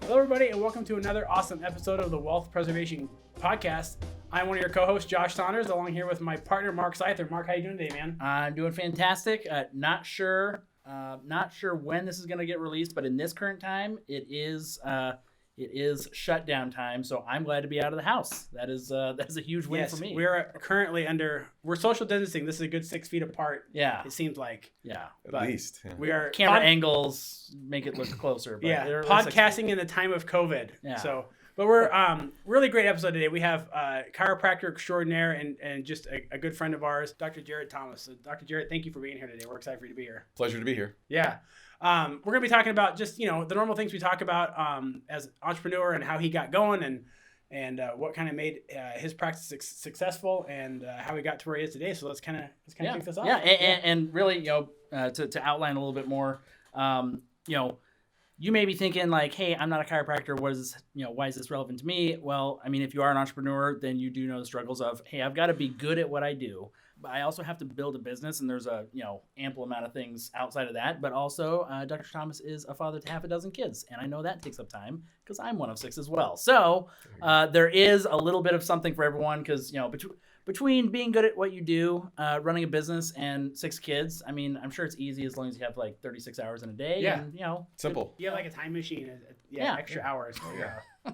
Hello, everybody, and welcome to another awesome episode of the Wealth Preservation Podcast. I'm one of your co-hosts, Josh Saunders, along here with my partner, Mark Seither. Mark, how you doing today, man? I'm doing fantastic. Not sure when this is going to get released, but in this current time, it is shutdown time. So I'm glad to be out of the house. That is a huge win for me. We're currently we're social distancing. This is a good 6 feet apart. Yeah, it seems like. Yeah, at least. Yeah. We are camera angles make it look closer. But yeah, podcasting in the time of COVID. Yeah. So, but we're really great episode today. We have chiropractor extraordinaire and just a good friend of ours, Dr. Jared Thomas. So, Dr. Jared, thank you for being here today. We're excited for you to be here. Pleasure to be here. Yeah. We're going to be talking about just, the normal things we talk about as an entrepreneur and how he got going and what kind of made his practice successful and how he got to where he is today. So let's kind of kick this off. Yeah, and really, to outline a little bit more, you may be thinking like, hey, I'm not a chiropractor. What is this, why is this relevant to me? Well, I mean, if you are an entrepreneur, then you do know the struggles of, hey, I've got to be good at what I do. But I also have to build a business, and there's a ample amount of things outside of that. But also, Dr. Thomas is a father to half a dozen kids, and I know that takes up time because I'm one of 6 as well. So there is a little bit of something for everyone because between being good at what you do, running a business, and 6 kids, I mean, I'm sure it's easy as long as you have like 36 hours in a day. Yeah, and, simple. You have like a time machine. Extra hours.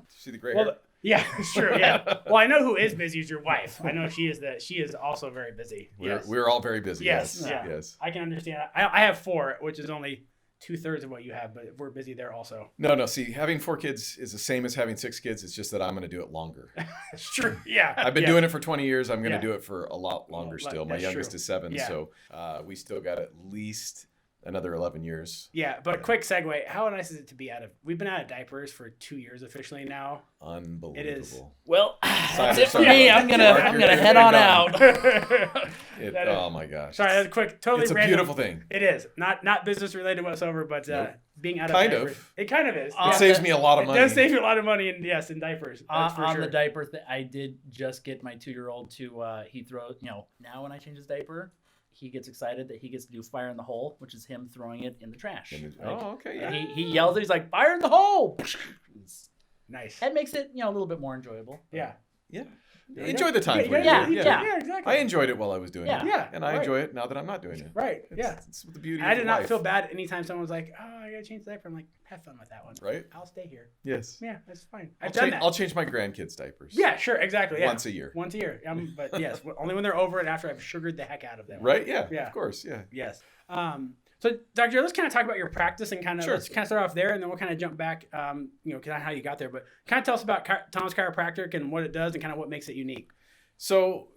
See the gray hair? Yeah, it's true. Yeah. Well, I know who is busy is your wife. I know she is also very busy. We're all very busy. Yes. Yes. I can understand. I have 4, which is only 2/3 of what you have, but we're busy there also. No. See, having 4 kids is the same as having 6 kids. It's just that I'm going to do it longer. It's true. Yeah. I've been doing it for 20 years. I'm going to do it for a lot longer still. My youngest is 7, so we still got at least another 11 years. Yeah, but quick segue. How nice is it to be we've been out of diapers for 2 years officially now. Unbelievable. It is. Well, that's it for me. I'm gonna head on out. Oh my gosh. Sorry, that's quick. Totally it's random. a beautiful thing. It is. Not business related whatsoever, but being out of diapers. It kind of is. It saves me a lot of money. It does save you a lot of money in diapers. That's for on sure. the diaper I did just get my 2-year-old to he throws, now when I change his diaper, he gets excited that he gets to do fire in the hole, which is him throwing it in the trash. Okay. Yeah. He yells it. He's like, fire in the hole. Nice. That makes it, a little bit more enjoyable. Yeah. Enjoy the time. Yeah, exactly. I enjoyed it while I was doing it. Yeah. And I enjoy it now that I'm not doing it. Right. It's the beauty of I did not life. feel bad anytime someone was like, oh, I got to change the diaper. I'm like, have fun with that one. Right. I'll stay here. Yes. Yeah, that's fine. I've done that. I'll change my grandkids' diapers. Yeah, sure. Exactly. Yeah. Once a year. But yes, only when they're over it after I've sugared the heck out of them. Right? Yeah. Of course. Yeah. Yes. So, Dr. Let's kind of talk about your practice and let's kind of start off there, and then we'll kind of jump back, kind of how you got there. But kind of tell us about Thomas Chiropractic and what it does and kind of what makes it unique. So,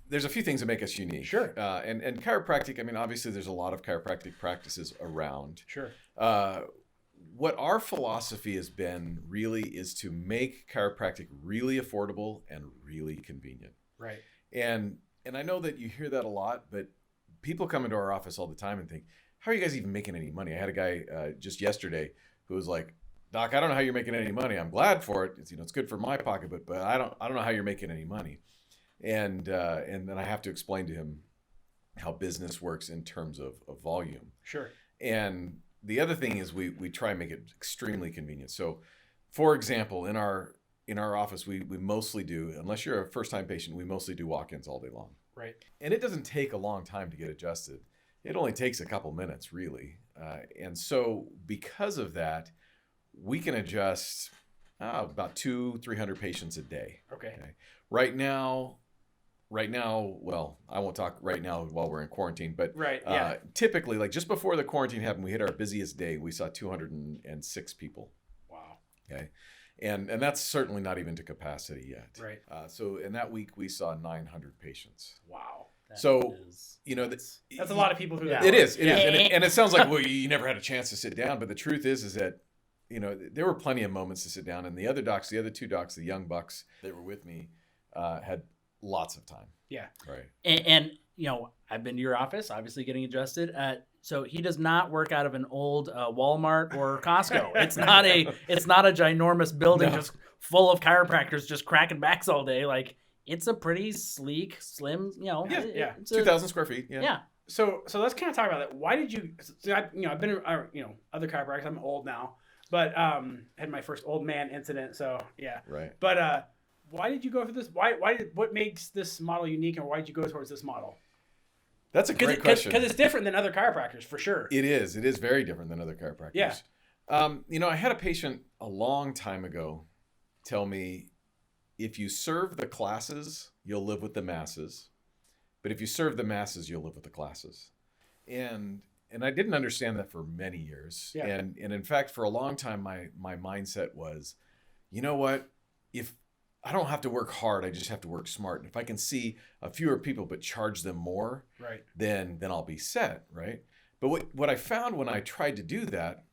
there's a few things that make us unique. Sure. And chiropractic, I mean, obviously, there's a lot of chiropractic practices around. Sure. What our philosophy has been really is to make chiropractic really affordable and really convenient. Right. And I know that you hear that a lot, but people come into our office all the time and think, how are you guys even making any money? I had a guy just yesterday who was like, Doc, I don't know how you're making any money. I'm glad for it. It's good for my pocketbook, but I don't know how you're making any money. And then I have to explain to him how business works in terms of volume. Sure. And the other thing is we try and make it extremely convenient. So, for example, in our office, we mostly do, unless you're a first-time patient, we mostly do walk-ins all day long. Right. And it doesn't take a long time to get adjusted. It only takes a couple minutes, really. And so because of that, we can adjust about 200-300 patients a day. Okay. Right now, well, I won't talk right now while we're in quarantine, but typically, like just before the quarantine happened, we hit our busiest day. We saw 206 people. Wow. Okay. And that's certainly not even to capacity yet. Right. So in that week, we saw 900 patients. Wow. That's a lot of people who It is. And it sounds like, well, you never had a chance to sit down. But the truth is that, there were plenty of moments to sit down. And the other 2 docs, the young bucks that were with me, had lots of time. Yeah. Right. And I've been to your office, obviously getting adjusted. So he does not work out of an old Walmart or Costco. It's not a ginormous building just full of chiropractors just cracking backs all day. Like, it's a pretty sleek, slim, 2,000 square feet. Yeah. So let's kind of talk about that. Why did you? I've been other chiropractors. I'm old now. But had my first old man incident. So yeah. Right. But why did you go for this? What makes this model unique, and why did you go towards this model? That's a great question. Because it's different than other chiropractors, for sure. It is. It is very different than other chiropractors. Yeah. I had a patient a long time ago tell me, if you serve the classes, you'll live with the masses. But if you serve the masses, you'll live with the classes. And I didn't understand that for many years. Yeah. And in fact, for a long time, my mindset was, you know what? If I don't have to work hard, I just have to work smart. And if I can see a fewer people but charge them more, Right. then I'll be set, right? But what I found when I tried to do that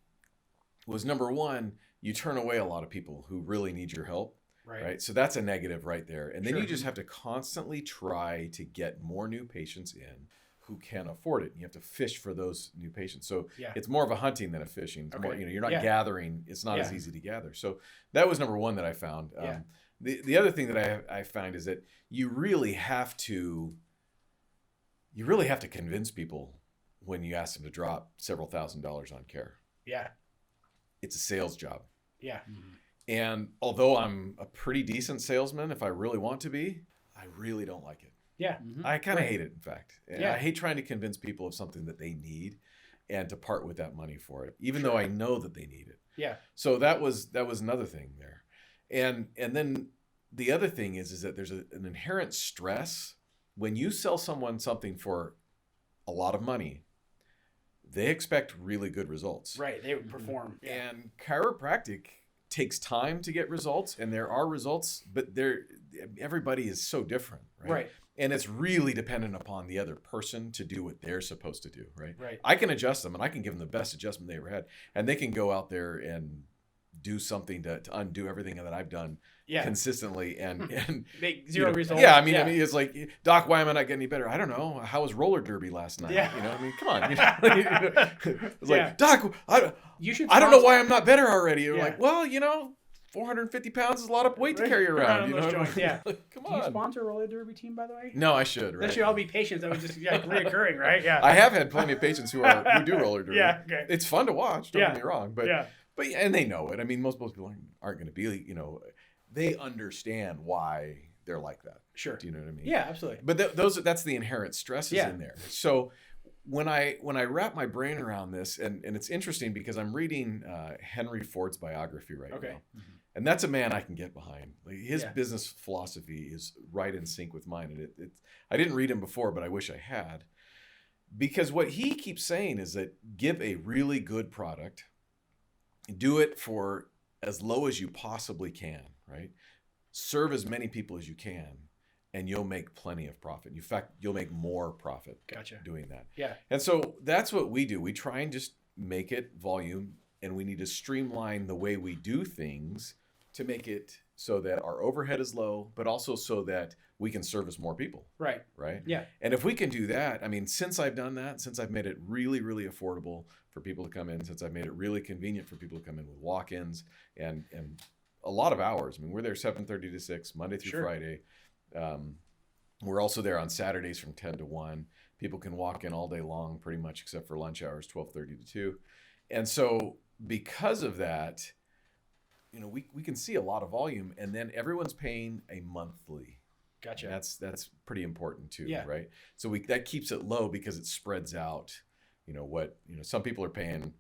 was, number one, you turn away a lot of people who really need your help. Right. So that's a negative right there. And then Sure. you just have to constantly try to get more new patients in who can afford it. And you have to fish for those new patients. So Yeah. it's more of a hunting than a fishing. It's more, you're not Yeah. gathering. It's not as Yeah. easy to gather. So that was number one that I found. Yeah. The other thing that I find is that you really have to convince people when you ask them to drop several $1,000s on care. Yeah. It's a sales job. Yeah. And although I'm a pretty decent salesman, if I really want to be, I really don't like it. Yeah. I kind of hate it, in fact. And Yeah. I hate trying to convince people of something that they need and to part with that money for it, even though I know that they need it. Yeah. So that was another thing there. And then the other thing is that there's an inherent stress when you sell someone something for a lot of money. They expect really good results. Right. They would perform. Yeah. And chiropractic takes time to get results, and there are results, but everybody is so different, right? Right. And it's really dependent upon the other person to do what they're supposed to do, right? Right. I can adjust them, and I can give them the best adjustment they ever had, and they can go out there and do something to undo everything that I've done Yeah. consistently and Make zero results. Yeah, I mean, it's like, Doc, why am I not getting any better? I don't know. How was roller derby last night? Yeah. I mean, come on. It's like, Doc, You should. I don't know why I'm not better already. You're Yeah. like, well, 450 pounds is a lot of weight to carry around. on You know? those joints, yeah. Come Do you on. sponsor a roller derby team, by the way? No, I should. Right. That should all be patients. That would just reoccurring, right? Yeah. I have had plenty of patients who do roller derby. Yeah. Okay. It's fun to watch. Don't Yeah. get me wrong, but Yeah. and they know it. I mean, most people aren't going to be. They understand why they're like that. Sure. Do you know what I mean? Yeah. Absolutely. But that's the inherent stresses Yeah. in there. So when I wrap my brain around this, and it's interesting because I'm reading Henry Ford's biography right Okay. now, and that's a man I can get behind. Like, his Yeah. business philosophy is right in sync with mine, and I didn't read him before, but I wish I had, because what he keeps saying is that give a really good product, do it for as low as you possibly can, right? Serve as many people as you can, and you'll make plenty of profit. In fact, you'll make more profit Gotcha. doing that. Yeah. And so that's what we do. We try and just make it volume, and we need to streamline the way we do things to make it so that our overhead is low, but also so that we can service more people, Right. right? Yeah. And if we can do that, I mean, since I've done that, since I've made it really, really affordable for people to come in, since I've made it really convenient for people to come in with walk-ins and a lot of hours. I mean, we're there 7:30 to 6, Monday through Sure. Friday. We're also there on Saturdays from 10 to 1. People can walk in all day long, pretty much, except for lunch hours, 12:30 to 2. And so because of that, we can see a lot of volume, and then everyone's paying a monthly. Gotcha. That's pretty important too, Yeah. right? So that keeps it low because it spreads out. Some people are paying.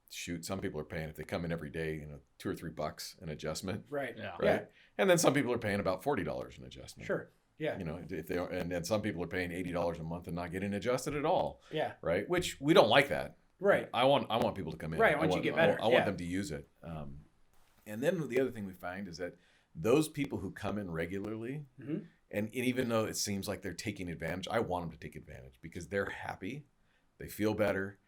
Some people are paying if they come in every day, $2 or $3 an adjustment, Right. Yeah. right? Yeah. And then some people are paying about $40 an adjustment. Sure. Yeah. If they are, and then some people are paying $80 a month and not getting adjusted at all, Yeah. right? Which we don't like that. Right. I want people to come in. Right, once you get better, I want yeah. them to use it. And then the other thing we find is that those people who come in regularly, Mhm. and even though it seems like they're taking advantage, I want them to take advantage because they're happy, they feel better,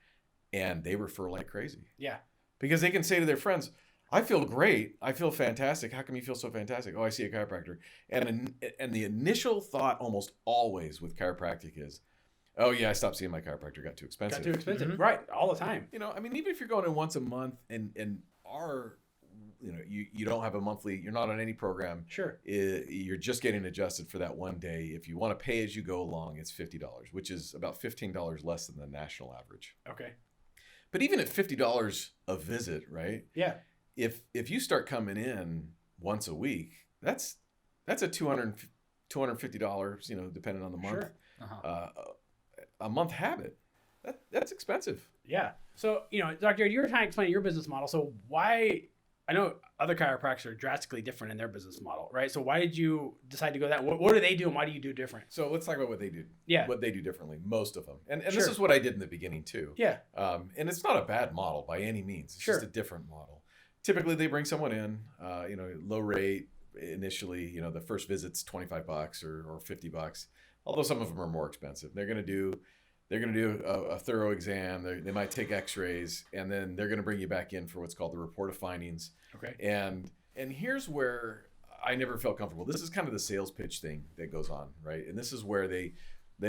and they refer like crazy. Yeah. Because they can say to their friends, I feel great. I feel fantastic. How come you feel so fantastic? Oh, I see a chiropractor. And the initial thought almost always with chiropractic is, oh yeah, I stopped seeing my chiropractor. Got too expensive. Got too expensive. Mhm. Right. All the time. I mean, even if you're going in once a month and you don't have a monthly, you're not on any program. Sure. You're just getting adjusted for that one day. If you want to pay as you go along, it's $50, which is about $15 less than the national average. Okay. But even at $50 a visit, right? Yeah. if you start coming in once a week, that's a $250, depending on the month, Sure. a month habit. That's expensive. Yeah. So, Dr. Jared, you were trying to explain your business model. So why, I know other chiropractors are drastically different in their business model, right? So why did you decide to go that? What do they do and why do you do different? So let's talk about what they do. Yeah. What they do differently, most of them. And Sure. this is what I did in the beginning too. Yeah. And it's not a bad model by any means. It's Sure. just a different model. Typically they bring someone in, low rate initially, the first visit's $25 or $50, although some of them are more expensive. They're going to do a thorough exam. They might take x-rays, and then they're going to bring you back in for what's called the report of findings. Okay. And here's where I never felt comfortable. This is kind of the sales pitch thing that goes on, right? And this is where they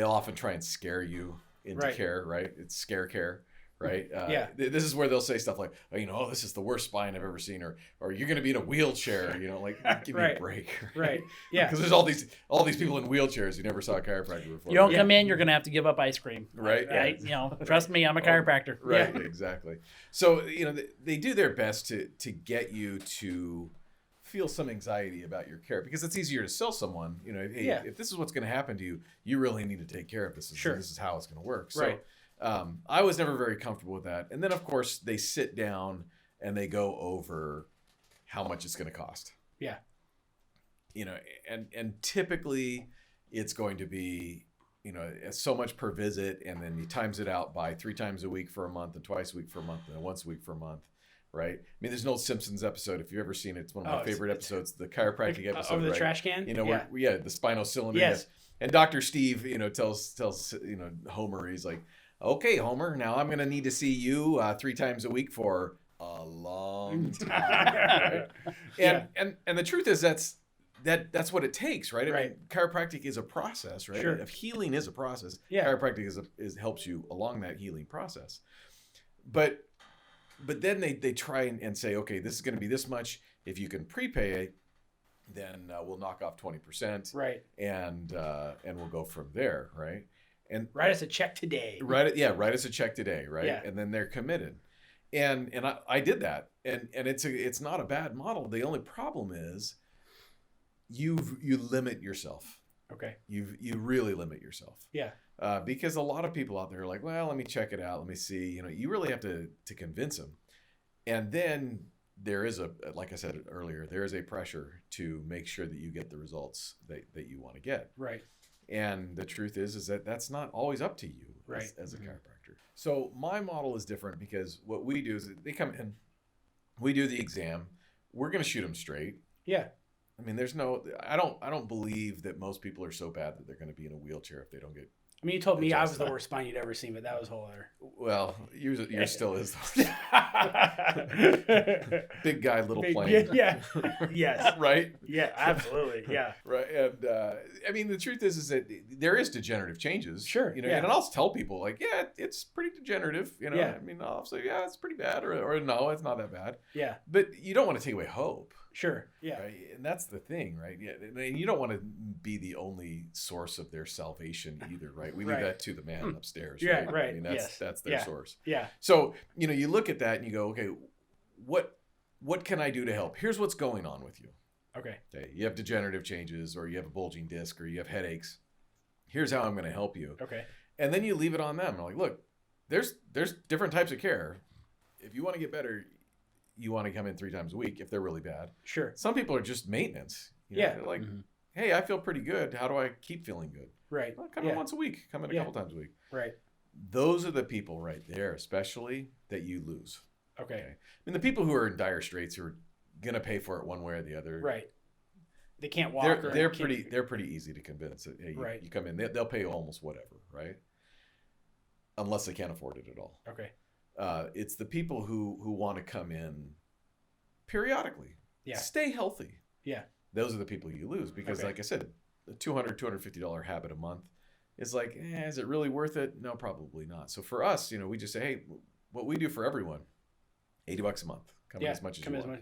often try and scare you into Right. care, right? It's scare care, right? Yeah. This is where they'll say stuff like, oh, this is the worst spine I've ever seen, or you're going to be in a wheelchair, like give me Right. a break. Right. Yeah. Because there's all these people in wheelchairs who never saw a chiropractor before. You don't Yeah. come in, you're going to have to give up ice cream. Right. Right. Trust me, I'm a chiropractor. Right, Yeah. exactly. So, they do their best to get you to feel some anxiety about your care, because it's easier to sell someone, hey, Yeah. if this is what's going to happen to you, you really need to take care of this. Sure. This is how it's going to work. So, Right. I was never very comfortable with that. And then, of course, they sit down and they go over how much it's going to cost. Yeah. And typically it's going to be, so much per visit, and then you times it out by 3 times a week for a month, and twice a week for a month, and then once a week for a month. Right. I mean, there's an old Simpsons episode, if you've ever seen it. It's one of my favorite episodes, the chiropractic episode. Over the right? trash can? Where the spinal cylinder. Yes. And Dr. Steve, tells Homer, he's like, okay, Homer, now I'm going to need to see you 3 times a week for a long time. Right? And the truth is that's what it takes, right? I mean, chiropractic is a process, right? Sure. If healing is a process, Yeah. chiropractic helps you along that healing process. But then they try and say, okay, this is going to be this much. If you can prepay it, then we'll knock off 20%. Right. And we'll go from there, right? And Write us a check today. write us a check today, right? Yeah. And then they're committed. And I did that. And it's not a bad model. The only problem is you limit yourself. Okay. You really limit yourself. Yeah. Because a lot of people out there are like, well, let me check it out. Let me see. You really have to convince them. And then there is like I said earlier, there is a pressure to make sure that you get the results that you want to get. Right. And the truth is that that's not always up to you as a chiropractor. So my model is different, because what we do is they come in, we do the exam, we're going to shoot them straight. Yeah. I mean, I don't believe that most people are so bad that they're going to be in a wheelchair if they don't get. I mean, you told me I was the Adjust. worst spine you'd ever seen, but that was a whole other. Well, yours still is. Big guy, little plane. Yeah. Yes. Right? Yeah, absolutely. Yeah. Right. And I mean, the truth is that there is degenerative changes. Sure, yeah. And I'll tell people like, yeah, it's pretty degenerative. Yeah. I mean, I'll say, yeah, it's pretty bad, or no, it's not that bad. Yeah. But you don't want to take away hope. Sure. Yeah. Right? And that's the thing, right? Yeah. And you don't want to be the only source of their salvation either, right? We leave Right. that to the man upstairs. Yeah, Right. right. I mean, Yes. that's their Yeah. source. Yeah. So, you look at that and you go, okay, what can I do to help? Here's what's going on with you. Okay. Okay. You have degenerative changes, or you have a bulging disc, or you have headaches. Here's how I'm going to help you. Okay. And then you leave it on them. Like, look, there's different types of care. If you want to get better, you want to come in 3 times a week if they're really bad. Sure. Some people are just maintenance. Yeah. They're like, hey, I feel pretty good. How do I keep feeling good? Right. Well, come in once a week. Come in a couple times a week. Right. Those are the people right there, especially, that you lose. Okay. I mean, the people who are in dire straits, who are going to pay for it one way or the other. Right. They can't walk. They're pretty easy to convince. That, hey, Right. you come in, they'll pay almost whatever, right? Unless they can't afford it at all. Okay. It's the people who want to come in periodically. Yeah. Stay healthy. Yeah. Those are the people you lose, because, like I said, the $250 habit a month is like, is it really worth it? No, probably not. So for us, we just say, hey, what we do for everyone, $80 a month. Come in as much as you want.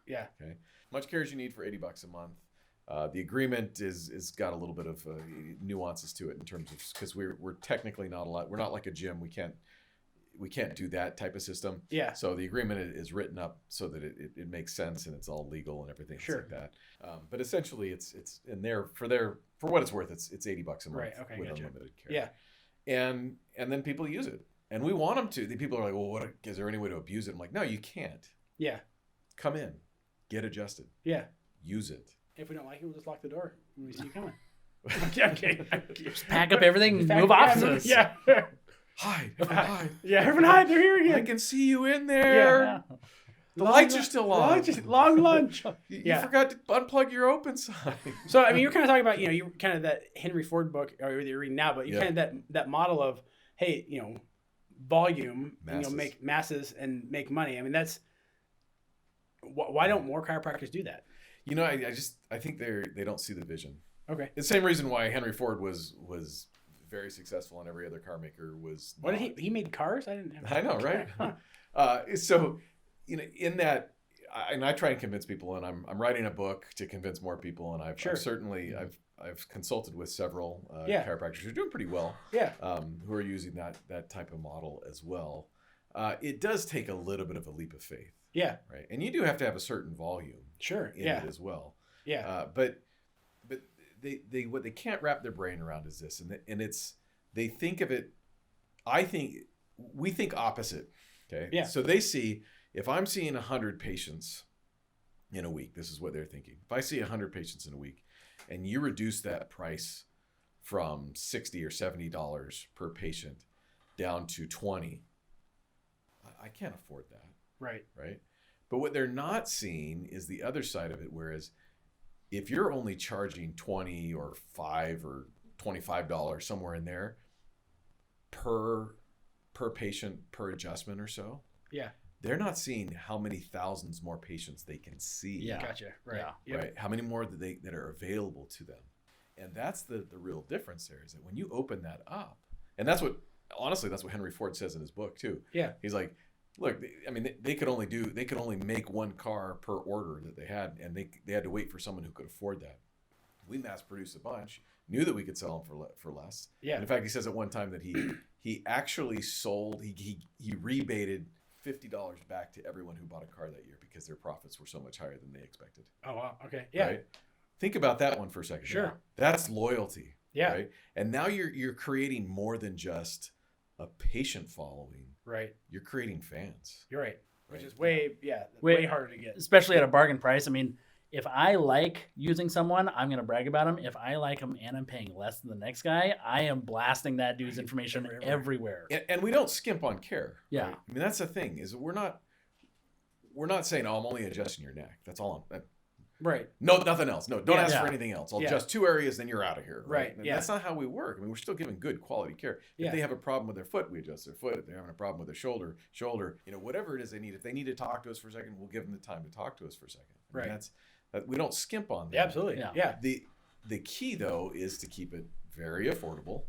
Yeah. Okay. Much care as you need for $80 a month. The agreement is got a little bit of nuances to it in terms of, because we're technically not allowed. We're not like a gym. We can't. we can't do that type of system. Yeah. So the agreement is written up so that it makes sense and it's all legal and everything Sure. like that. But essentially, it's in there for what it's worth. It's $80 a month Right. Okay. with Gotcha. unlimited care. Yeah. And then people use it, and we want them to. The people are like, well, is there any way to abuse it? I'm like, no, you can't. Yeah. Come in, get adjusted, Yeah. use it. If we don't like it, we'll just lock the door when we see you coming. Okay. Just pack up everything, Pack- move offices. Yeah. Hide, everyone hide. Yeah. Everyone hide. They're here again. I can see you in there. Yeah. The lights are still on. Long lunch. You Yeah. forgot to unplug your open sign. So I mean, you're kind of talking about, you kind of that Henry Ford book, or you're reading now, but you Yeah. kind of that model of, hey, volume, Masses. make masses and make money. I mean, that's why don't more chiropractors do that? I think they don't see the vision. Okay. The same reason why Henry Ford was very successful and every other car maker was. What did he made cars? I didn't. I know, right? Huh. So, in that, and I try and convince people, and I'm writing a book to convince more people, and I've Sure. certainly I've consulted with several Yeah. chiropractors who are doing pretty well, Yeah. who are using that type of model as well. It does take a little bit of a leap of faith, Yeah. right? And you do have to have a certain volume Sure. in Yeah. it as well. Yeah. But they what they can't wrap their brain around is this, and it's they think of it. We think opposite. Okay. Yeah. So they see, if I'm seeing 100 patients in a week, this is what they're thinking. If I see 100 patients in a week, and you reduce that price from $60 or $70 per patient down to $20, I can't afford that. Right. Right. But what they're not seeing is the other side of it. Whereas if you're only charging $20 or $5 or $25 somewhere in there per patient, per adjustment or so, Yeah. they're not seeing how many thousands more patients they can see. Yeah. Gotcha. Right. Yeah. Yep. Right. How many more that are available to them. And that's the real difference there, is that when you open that up, and that's what Henry Ford says in his book too. Yeah. He's like, look, they could only make one car per order that they had, and they had to wait for someone who could afford that. We mass produced a bunch, knew that we could sell them for less. Yeah. And in fact, he says at one time that he actually sold, he rebated $50 back to everyone who bought a car that year because their profits were so much higher than they expected. Oh wow. Okay. Yeah. Right? Think about that one for a second. Sure. That's loyalty. Yeah. Right. And now you're creating more than just a patient following. Right. You're creating fans. You're right. Which Right. is way harder to get. Especially at a bargain price. I mean, if I like using someone, I'm going to brag about them. If I like them and I'm paying less than the next guy, I am blasting that dude's information everywhere. And we don't skimp on care. Yeah. Right? I mean, that's the thing, is we're not saying, oh, I'm only adjusting your neck. That's all Right. no, nothing else. No, don't Yeah. ask for Yeah. anything else. I'll Yeah. adjust 2 areas, then you're out of here. Right. And Yeah. that's not how we work. I mean, we're still giving good quality care. Yeah. If they have a problem with their foot, we adjust their foot. If they're having a problem with their shoulder, whatever it is they need. If they need to talk to us for a second, we'll give them the time to talk to us for a second. I mean, Right. we don't skimp on that. Yeah, absolutely. Yeah. Yeah. The key, though, is to keep it very affordable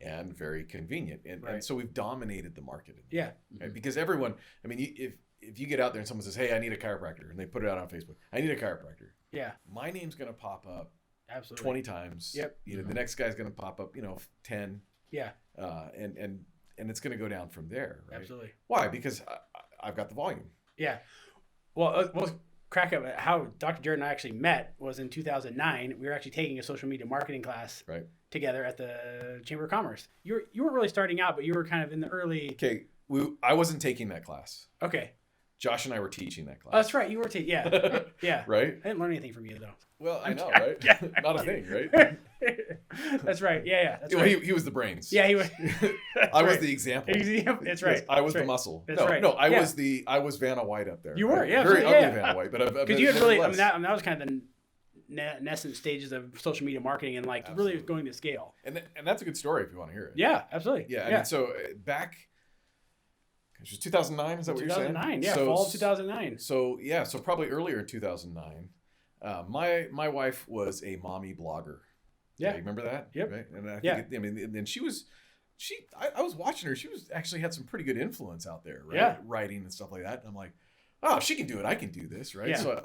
and very convenient. And Right. so we've dominated the market. Yeah. Right? Because everyone, I mean, if you get out there and someone says, hey, I need a chiropractor, and they put it out on Facebook, I need a chiropractor, Yeah. my name's going to pop up Absolutely. 20 times. Yep. The next guy's going to pop up, 10. Yeah. And it's going to go down from there. Right? Absolutely. Why? Because I've got the volume. Yeah. Well, we'll crack up how Dr. Jared and I actually met was in 2009. We were actually taking a social media marketing class Right. together at the Chamber of Commerce. You weren't really starting out, but you were kind of in the early. Okay. I wasn't taking that class. Okay. Josh and I were teaching that class. Oh, that's right. You were taking. Yeah. Yeah. Right? I didn't learn anything from you though. Well, I know, right? Yeah. Not a thing, right? That's right. Yeah. Yeah. That's Well, right. he was the brains. Yeah. He was. I was right. the example. That's right. Yes, I was That's the right. muscle. That's no, right. no, I Yeah. was Vanna White up there. You were, yeah, very absolutely, ugly yeah. Vanna White, but Because you had really, nevertheless. that was kind of the nascent stages of social media marketing and like really Absolutely. going to scale. and that's a good story if you want to hear it. Yeah, absolutely. Yeah. I mean, so back, it was 2009. Is that what you're saying? 2009. Yeah, So, fall of 2009. So yeah, so probably earlier in 2009. My wife was a mommy blogger. Yeah. You remember that? Yep. Right? And I think Yeah. and then I was watching her. She had some pretty good influence out there, right? Yeah. Writing and stuff like that. And I'm like, oh, if she can do it, I can do this, right? Yeah. So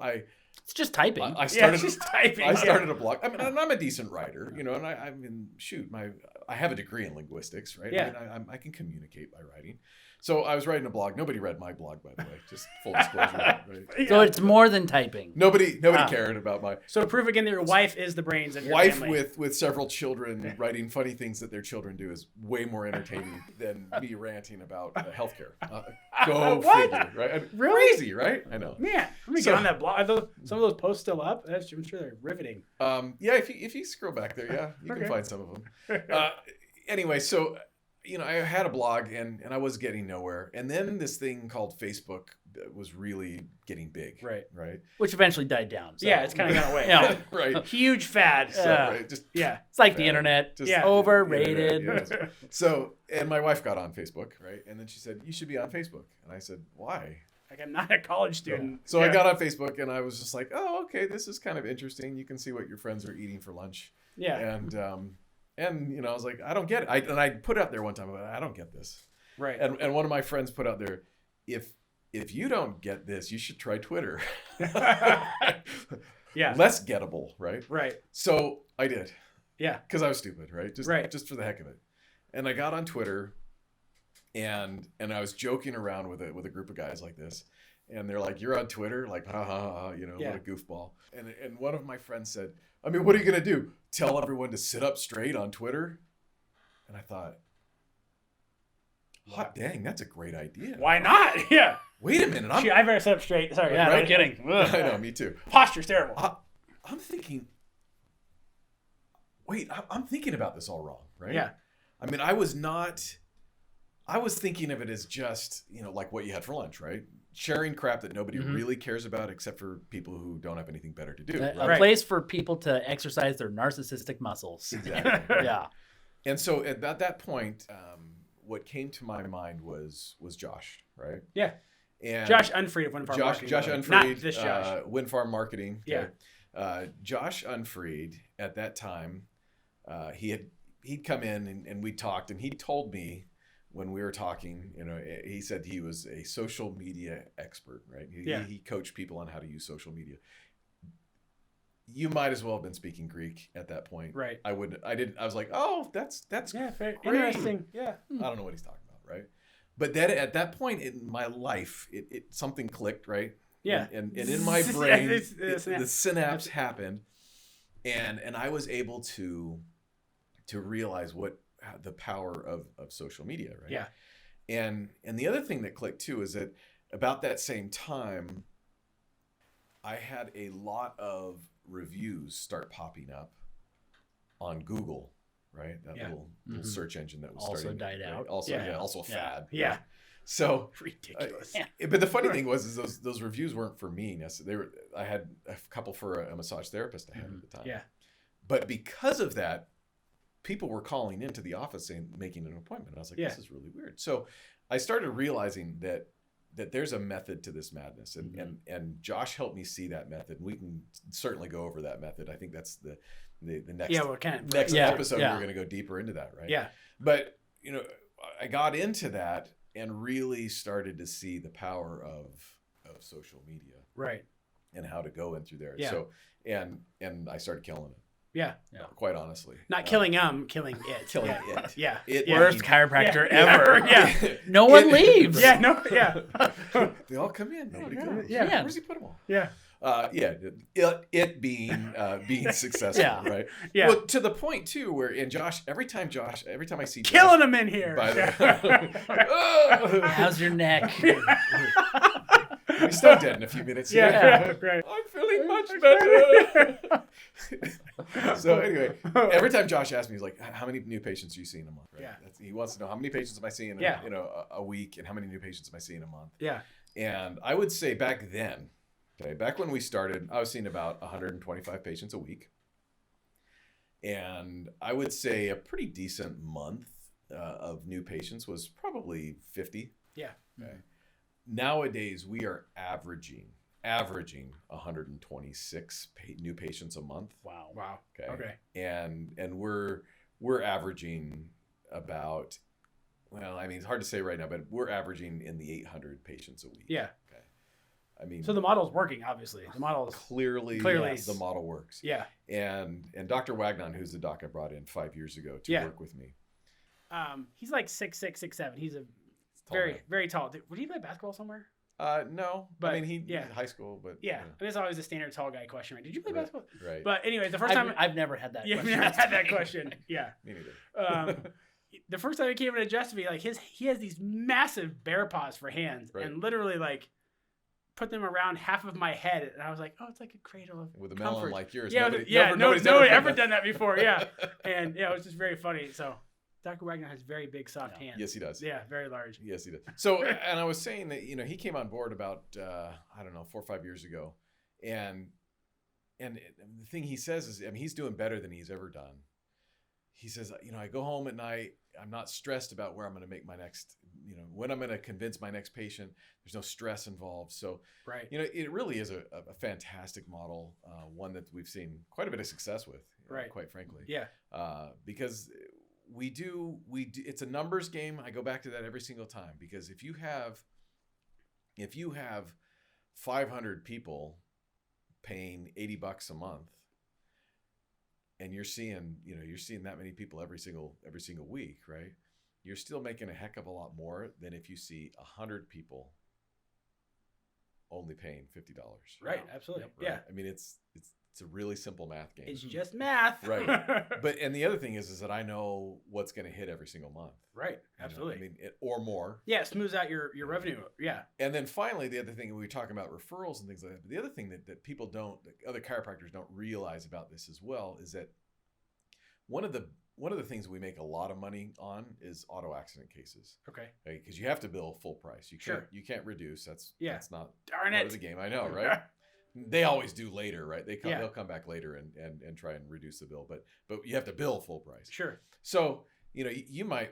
It's just typing. I started just typing. I started a blog. I mean, and I'm a decent writer, you know, and I mean, shoot, I have a degree in linguistics, right? Yeah. I mean, I can communicate by writing. So I was writing a blog. Nobody read my blog, by the way. Just full disclosure, right? So it's more than typing. Nobody cared about my So to prove again that your wife is the brains of your wife family. with several children writing funny things that their children do is way more entertaining than me ranting about healthcare. Go What? figure, right? Really? Crazy, right? I know. Man, let me So- get on that blog. Are some of those posts still up? I'm sure they're riveting. Yeah, if you scroll back there, yeah, you Okay. can find some of them. Anyway, so you know, I had a blog and I was getting nowhere, and then this thing called Facebook was really getting big, Right. Right, Which eventually died down. So. Yeah, it's kind of gone away. Yeah. right. Huge fad. So, Yeah. right, just Yeah. It's like the Bad. internet. Just Yeah. Overrated. Yeah. So, and my wife got on Facebook, right, and then she said, "You should be on Facebook," and I said, "Why?" Like I'm not a college student. So Yeah. I got on Facebook and I was just like, "Oh, okay, this is kind of interesting. You can see what your friends are eating for lunch." Yeah. And you know, I was like, I don't get it. I put out there one time, I don't get this. Right. And one of my friends put out there, if you don't get this, you should try Twitter. Yeah. Less gettable, right? Right. So I did, Yeah. because I was stupid, right? Right. Just for the heck of it. And I got on Twitter, and I was joking around with a group of guys like this. And they're like, "You're on Twitter?" Like, ha ha ha, you know, Yeah. what a goofball. And one of my friends said, "I mean, what are you gonna do? Tell everyone to sit up straight on Twitter?" And I thought, hot dang, that's a great idea. Why not? Yeah. Wait a minute, Gee, I better sit up straight. Sorry. Yeah, Right? no kidding. I know, me too. Posture's terrible. I'm thinking, wait, I'm thinking about this all wrong, right? Yeah. I mean, I was thinking of it as just, you know, like what you had for lunch, right? Sharing crap that nobody Mhm. really cares about except for people who don't have anything better to do. A right? Right. place for people to exercise their narcissistic muscles. Exactly. Yeah. And so at that point, what came to my mind was Josh, right? Yeah. And Josh Unfried of Wind Farm Josh Marketing. Unfried, Not this Josh. Wind Farm Marketing. Yeah. Josh Unfried at that time, he'd come in and we talked, and he told me when we were talking, you know, he said he was a social media expert, right? He coached people on how to use social media. You might as well have been speaking Greek at that point. Right. I was like, oh, that's Yeah. Very great. interesting. Yeah. I don't know what he's talking about, right? But then at that point in my life, it something clicked, right? Yeah. And in my brain, the the synapse happened, and I was able to realize the power of social media, right? Yeah. And the other thing that clicked too is that about that same time, I had a lot of reviews start popping up on Google, right? That Yeah. little Mhm. search engine that was Also starting died right? out. Also, Yeah. also a Yeah. fad. Yeah. right? So, Ridiculous. but the funny thing was, is those reviews weren't for me necessarily. I had a couple for a massage therapist I had at the time. Yeah. But because of that, people were calling into the office and making an appointment. I was like, Yeah. this is really weird. So I started realizing that there's a method to this madness, and Josh helped me see that method. We can certainly go over that method. I think that's the next Yeah. Well, kind of. next Yeah, episode. yeah. We're going to go deeper into that, right? Yeah. But you know, I got into that and really started to see the power of social media Right. and how to go in through there. Yeah. So and I started killing it. Yeah. Quite honestly. Not killing killing it. Killing yeah. it. Yeah. It- yeah. Worst chiropractor Yeah. ever. Yeah. No one It- leaves. Yeah. No. Yeah. They all come in. Nobody goes. Yeah. Where's he put them all? Yeah. It being successful, Yeah. right? Yeah. Well, to the point too, where every time I see Killing Josh, them in here. by the How's your neck? he's still dead in a few minutes. Yeah. Right. I'm feeling much better. So anyway, every time Josh asks me, he's like, "How many new patients are you seeing a month?" Right? Yeah. He wants to know how many patients am I seeing, Yeah. a week, and how many new patients am I seeing a month. Yeah. And I would say back then, back when we started, I was seeing about 125 patients a week. And I would say a pretty decent month of new patients was probably 50. Yeah. Okay. Nowadays, we are averaging 126 new patients a month. Wow. Wow. Okay. And we're averaging about, well, I mean, it's hard to say right now, but we're averaging in the 800 patients a week. Yeah. I mean, So the model's working, obviously. The model's clearly yes. the model works. Yeah. And Dr. Wagnon, who's the doc I brought in 5 years ago to work with me. He's like 6'6", 6'7". He's a Tall man. very tall. Would he play basketball somewhere? No, but I mean high school, but yeah. I mean, it's always a standard tall guy question, right? Did you play basketball? Right. But anyway, the first time I've never had that. You've question. never had that question. Yeah. Me neither. The first time he came in to adjust me, like he has these massive bear paws for hands, and literally like put them around half of my head, and I was like, oh, it's like a cradle of with a comfort. melon like yours. Yeah, nobody's ever done that before. Yeah, and yeah, it was just very funny. So Dr. Wagner has very big, soft hands. Yes, he does. Yeah, very large. Yes, he does. So, and I was saying that he came on board about 4 or 5 years ago, and the thing he says is, I mean, he's doing better than he's ever done. He says, I go home at night. I'm not stressed about where I'm going to make my next, when I'm going to convince my next patient. There's no stress involved. So, it really is a fantastic model, one that we've seen quite a bit of success with, quite frankly. Yeah. Because we do, it's a numbers game. I go back to that every single time, because if you have 500 people paying $80 a month, and you're seeing that many people every single week, right? You're still making a heck of a lot more than if you see 100 people only paying $50. Right. Absolutely. Right? Yeah. I mean, it's a really simple math game. It's just math. Right. And the other thing is that I know what's going to hit every single month. Right. Absolutely. I mean, or more. Yeah. It smooths out your revenue. Yeah. And then finally, the other thing, we were talking about referrals and things like that. But the other thing that people that other chiropractors don't realize about this as well is that one of the things we make a lot of money on is auto accident cases. Okay. Because you have to bill full price. You can't reduce. That's not part of the game. I know, right? They always do later, right? They'll come back later and try and reduce the bill, but you have to bill full price. Sure. So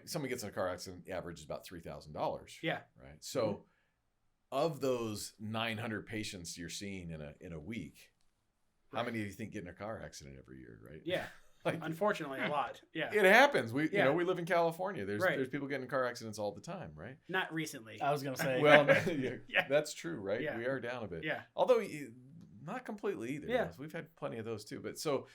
somebody gets in a car accident, average is about $3,000. Yeah. Right. So of those 900 patients you're seeing in a week, how many do you think get in a car accident every year? Right. Yeah. Unfortunately, a lot. Yeah. It happens. We live in California. There's people getting in car accidents all the time, right? Not recently. I was gonna say. Well, that's true, right? Yeah. We are down a bit. Yeah. Although not completely either. Yeah. We've had plenty of those too. But so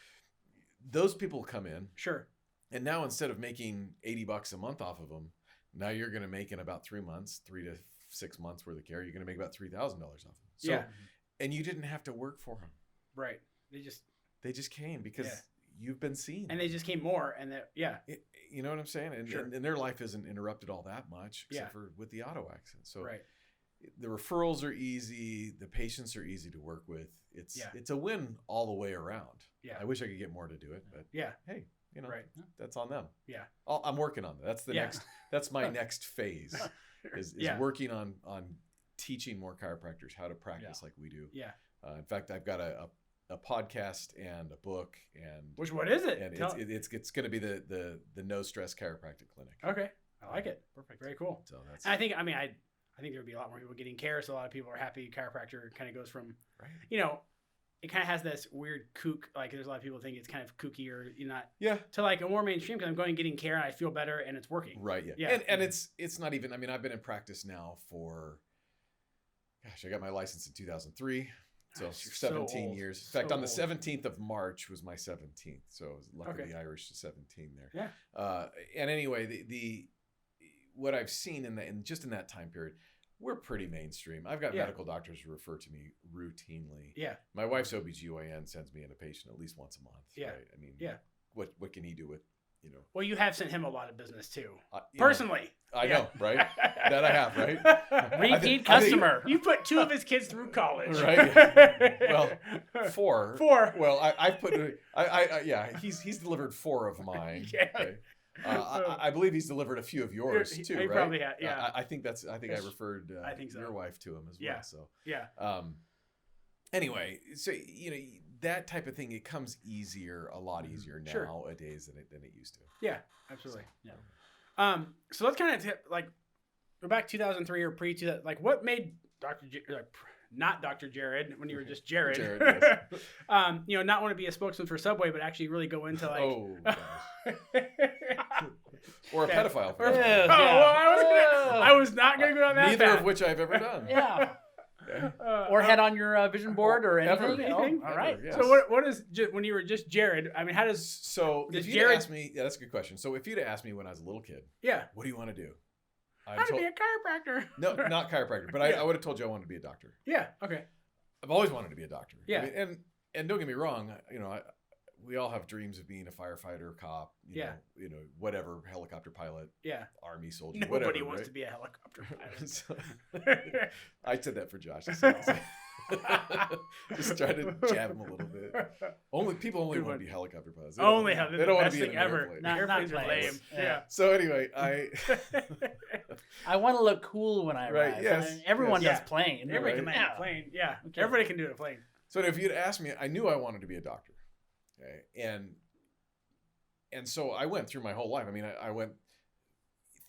those people come in. Sure. And now instead of making $80 a month off of them, now you're going to make in about 3 months, 3 to 6 months worth of care. You're going to make about $3,000 off of them. So, and you didn't have to work for them. Right. They just came because you've been seen. And they just came more. And you know what I'm saying? And their life isn't interrupted all that much, except for with the auto accident. So the referrals are easy. The patients are easy to work with. It's a win all the way around. Yeah. I wish I could get more to do it, but hey, that's on them. Yeah. I'm working on that. That's the next. That's my next phase. Is working on teaching more chiropractors how to practice like we do. Yeah. In fact, I've got a podcast and a book, and which one is it? And it's going to be the No Stress Chiropractic Clinic. Okay, I like it. Perfect. Very cool. So that's. And I think there would be a lot more people getting care, so a lot of people are happy. Chiropractor kind of goes from, it kind of has this weird kook. Like there's a lot of people think it's kind of kooky or to like a more mainstream because I'm going and getting care and I feel better and it's working. Right. Yeah. And it's not even. I mean, I've been in practice now for. Gosh, I got my license in 2003. So 17 years. In fact, on the 17th of March was my 17th. So luckily Irish to 17 there. Yeah. And anyway, the what I've seen in that time period, we're pretty mainstream. I've got medical doctors who refer to me routinely. Yeah. My wife's OBGYN sends me in a patient at least once a month. Yeah. Right? I mean, what can he do with, Well, you have sent him a lot of business too. Personally. I know, right? That I have, right? Repeat customer. You put 2 of his kids through college. Right. Well, 4. 4. Well, he's delivered 4 of mine. Yeah. Okay. I believe he's delivered a few of yours too, he right? Probably has, yeah. I think I referred your wife to him as well. Yeah. So yeah. Anyway, so that type of thing, it comes a lot easier nowadays than it used to. Yeah, absolutely. So, yeah. So let's kind of go back 2003 or pre-2000. Like, what made not Dr. Jared when you were just Jared? Jared, yes. Not want to be a spokesman for Subway, but actually really go into like. Oh. Or a pedophile. I was not going to go on that. Neither of which I've ever done. Yeah. Okay. Or head on your vision board or Ever. anything. Anything? All right. Ever, yes. So what is when you were just Jared? I mean, how does So Does if you'd Jared- asked me, yeah, that's a good question. So if you'd asked me when I was a little kid, yeah? what do you want to do? How to be a chiropractor? No, not chiropractor, but Yeah. I would have told you I wanted to be a doctor. Yeah. Okay. I've always wanted to be a doctor. Yeah. I mean, and don't get me wrong, we all have dreams of being a firefighter, cop, you know, whatever, helicopter pilot, Yeah. army soldier, Nobody whatever. wants right? to be a helicopter pilot. So- I said that for Josh. Just try to jab him a little bit. People only Good want one. to be helicopter pilots. Only they the don't want best to be in thing an ever. airplane. Not Airplanes are planes. lame. Yeah. Yeah. So anyway, I want to look cool when I Right, arrive. yes, I mean, everyone yes. does plane. Everybody can Right. land a plane. Yeah. Okay. Everybody can do a plane. so if you'd asked me, I knew I wanted to be a doctor. Okay? And so I went through my whole life. I mean, I went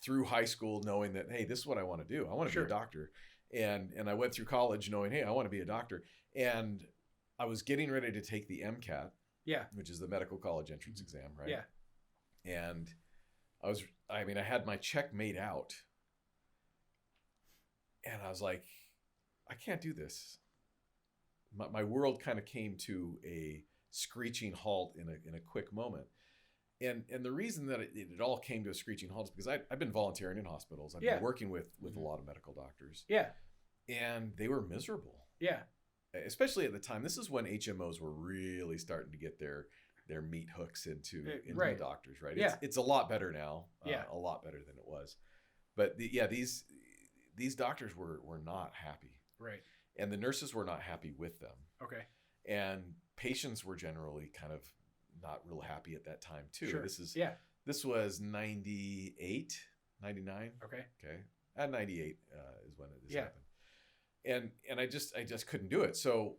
through high school knowing that, hey, this is what I want to do. I want to Sure. be a doctor. And I went through college knowing, hey, I want to be a doctor. And I was getting ready to take the MCAT, Yeah. which is the medical college entrance exam, right? Yeah. And I had my check made out. And I was like, I can't do this. My world kind of came to a screeching halt in a quick moment. And the reason that it all came to a screeching halt is because I've been volunteering in hospitals. I've Yeah. been working with a lot of medical doctors. Yeah. And they were miserable. Yeah. Especially at the time. This is when HMOs were really starting to get their meat hooks into right. the doctors, right? Yeah. It's a lot better now. Yeah. A lot better than it was. But these doctors were not happy. Right. And the nurses were not happy with them. Okay. And patients were generally kind of not real happy at that time too. Sure. This was 98, 99. Okay. Okay. At 98 is when this Yeah. happened. And I just couldn't do it. So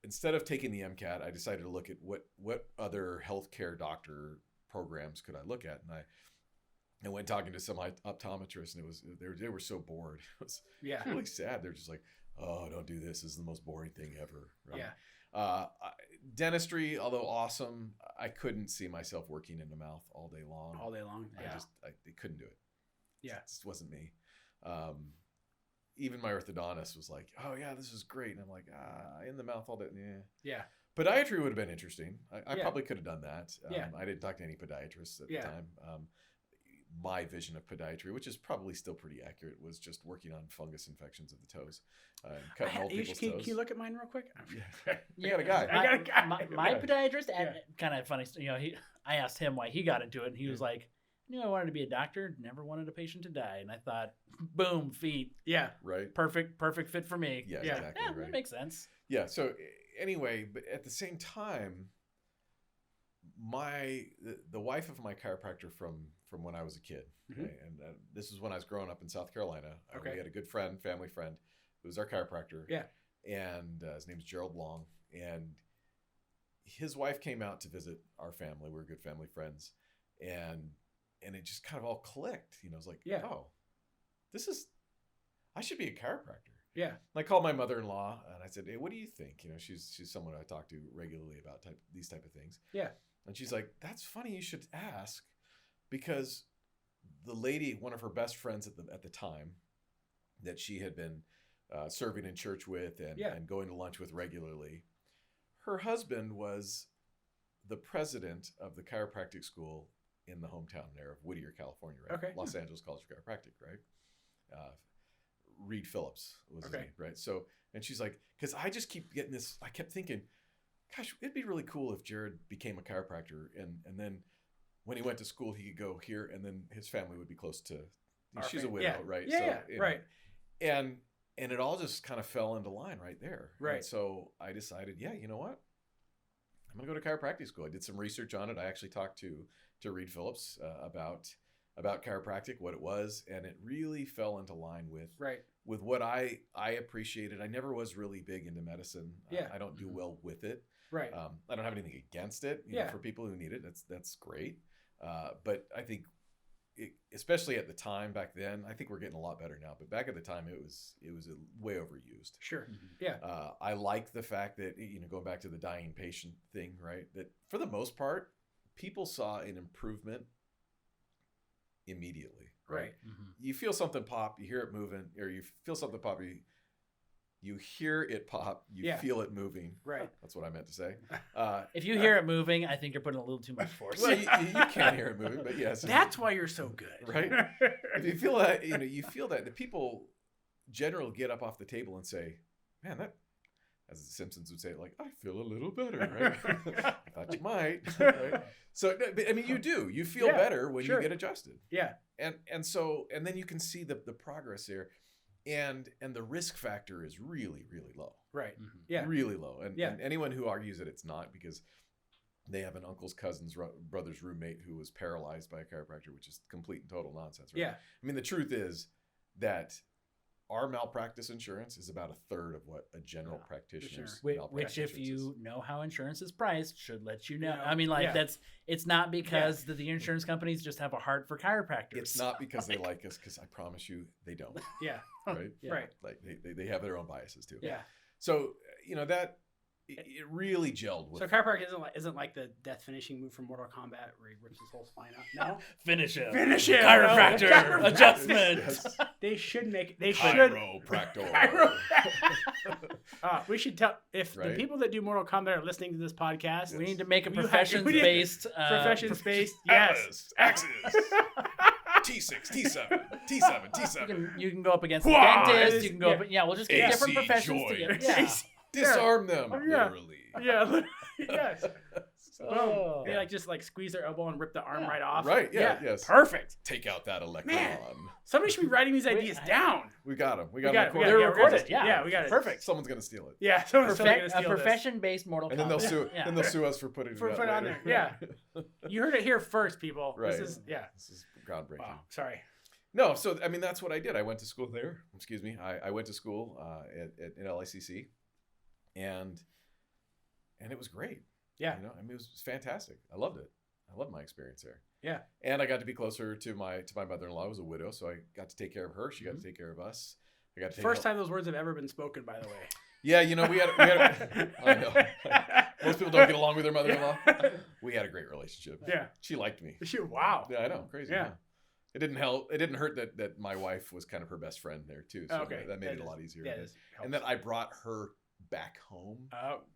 instead of taking the MCAT, I decided to look at what other healthcare doctor programs could I look at. And I went talking to some optometrists, and they were so bored. It was Yeah. really sad. They're just like, oh, don't do this. This is the most boring thing ever. Right? Yeah. Dentistry, although awesome, I couldn't see myself working in the mouth all day long. All day long. Yeah. I couldn't do it. Yeah. It just wasn't me. Even my orthodontist was like, oh yeah, this is great. And I'm like, in the mouth all day. Yeah. Yeah. Podiatry would have been interesting. I Yeah. probably could have done that. Yeah. I didn't talk to any podiatrists at Yeah. the time. My vision of podiatry, which is probably still pretty accurate, was just working on fungus infections of the toes, cutting old people's Can toes. you look at mine real quick? Yeah. I got a guy. I got a guy. My Yeah. podiatrist, Yeah. kind of funny. I asked him why he got into it, and he was like, "I knew I wanted to be a doctor. Never wanted a patient to die." And I thought, boom, feet, Yeah. Right. perfect fit for me. Yeah, Yeah. exactly. Yeah, Right. that makes sense. Yeah. So anyway, but at the same time, the wife of my chiropractor from when I was a kid, Mhm. okay, and this is when I was growing up in South Carolina. Okay. We had a good friend, family friend, who was our chiropractor. Yeah. And his name's Gerald Long, and his wife came out to visit our family. We were good family friends, and it just kind of all clicked. I was like, Yeah. oh, I should be a chiropractor. Yeah. And I called my mother-in-law and I said, hey, what do you think? She's someone I talk to regularly about these type of things. Yeah. And she's like, that's funny you should ask, because the lady, one of her best friends at the time that she had been serving in church with and going to lunch with regularly, her husband was the president of the chiropractic school in the hometown there of Whittier, California, right? Okay. Los Angeles College of Chiropractic, right? Reed Phillips was his Okay. name, right? So, and she's like, because I just keep getting this, I kept thinking, gosh, it'd be really cool if Jared became a chiropractor, and then when he went to school, he could go here, and then his family would be close to, Our she's a family. widow, Yeah. right? Yeah, So, yeah, you know, right. And it all just kind of fell into line right there. Right. And so I decided, yeah, you know what? I'm going to go to chiropractic school. I did some research on it. I actually talked to Reed Phillips about chiropractic, what it was, and it really fell into line with what I appreciated. I never was really big into medicine. Yeah. I don't do well with it. Right. I don't have anything against it. You know, for people who need it, that's great. But I think, especially at the time back then, I think we're getting a lot better now. But back at the time, it was way overused. Sure. Yeah. I like the fact that, going back to the dying patient thing, right? That for the most part, people saw an improvement immediately. Right. Mm-hmm. You feel something pop, you hear it moving, or you feel something pop, You hear it pop. You feel it moving. Right. That's what I meant to say. If you hear it moving, I think you're putting a little too much force. Well, you can't hear it moving, but yes. That's why you're so good. Right. If you feel that, you feel that. The people generally get up off the table and say, man, that, as the Simpsons would say, like, I feel a little better, right? I thought you might. Right? So, I mean, you do. You feel better when you get adjusted. Yeah. And then you can see the progress there. And the risk factor is really, really low. Right. Mm-hmm. Yeah. Really low. And anyone who argues that it's not, because they have an uncle's cousin's brother's roommate who was paralyzed by a chiropractor, which is complete and total nonsense. Right? Yeah. I mean, the truth is that our malpractice insurance is about a third of what a general practitioner's malpractice Which, if you is. know how insurance is priced, should let you know. I mean, it's not because the insurance companies just have a heart for chiropractors. It's not because they like us, because I promise you they don't. Yeah. Right? Yeah. Right. Like they have their own biases too. Yeah. So, that it really gelled with. So chiropractic isn't like the death finishing move from Mortal Kombat where he rips his whole spine out. No. Finish him. Chiropractor. Adjustment. Yes. They should. Chiropractor. We should tell if the Right? people that do Mortal Kombat are listening to this podcast. We need to make a We need- professions-based... Professions-based. Yes. Axis. T6, T7, T7, T7. You can go up against Wow. the dentist. You can go up... Yeah, we'll just get AC different professions together. joints. Yeah. Disarm them, Yeah. literally. Yeah. Yes. Oh. They just squeeze their elbow and rip the arm right off. Right, yes. Perfect. Take out that electron. Man. Somebody should be writing these ideas down. We got them. We got got it, them. we got it. They're Yeah, recorded. Yeah, we got it. Perfect. Someone's going to steal it. Yeah, someone's still gonna A steal this. profession-based Mortal Kombat. And then they'll sue. Yeah. Then they'll sue us for putting For it put on later. there. Yeah. You heard it here first, people. Right. This is This is groundbreaking. Wow. Sorry. No, so I mean that's what I did. I went to school there. Excuse me. I went to school at LICC, and it was great. Yeah. I mean it was fantastic. I loved it. I loved my experience there. Yeah. And I got to be closer to my mother-in-law, who was a widow, so I got to take care of her. She got to take care of us. I got to take First time those words have ever been spoken, by the way. Yeah, we had I know. Most people don't get along with their mother-in-law. We had a great relationship. Yeah. She liked me. Wow. Yeah, I know. Crazy. Yeah. It didn't help. It didn't hurt that my wife was kind of her best friend there too. So Okay. that made it a lot easier. Yeah, and then I brought her back home.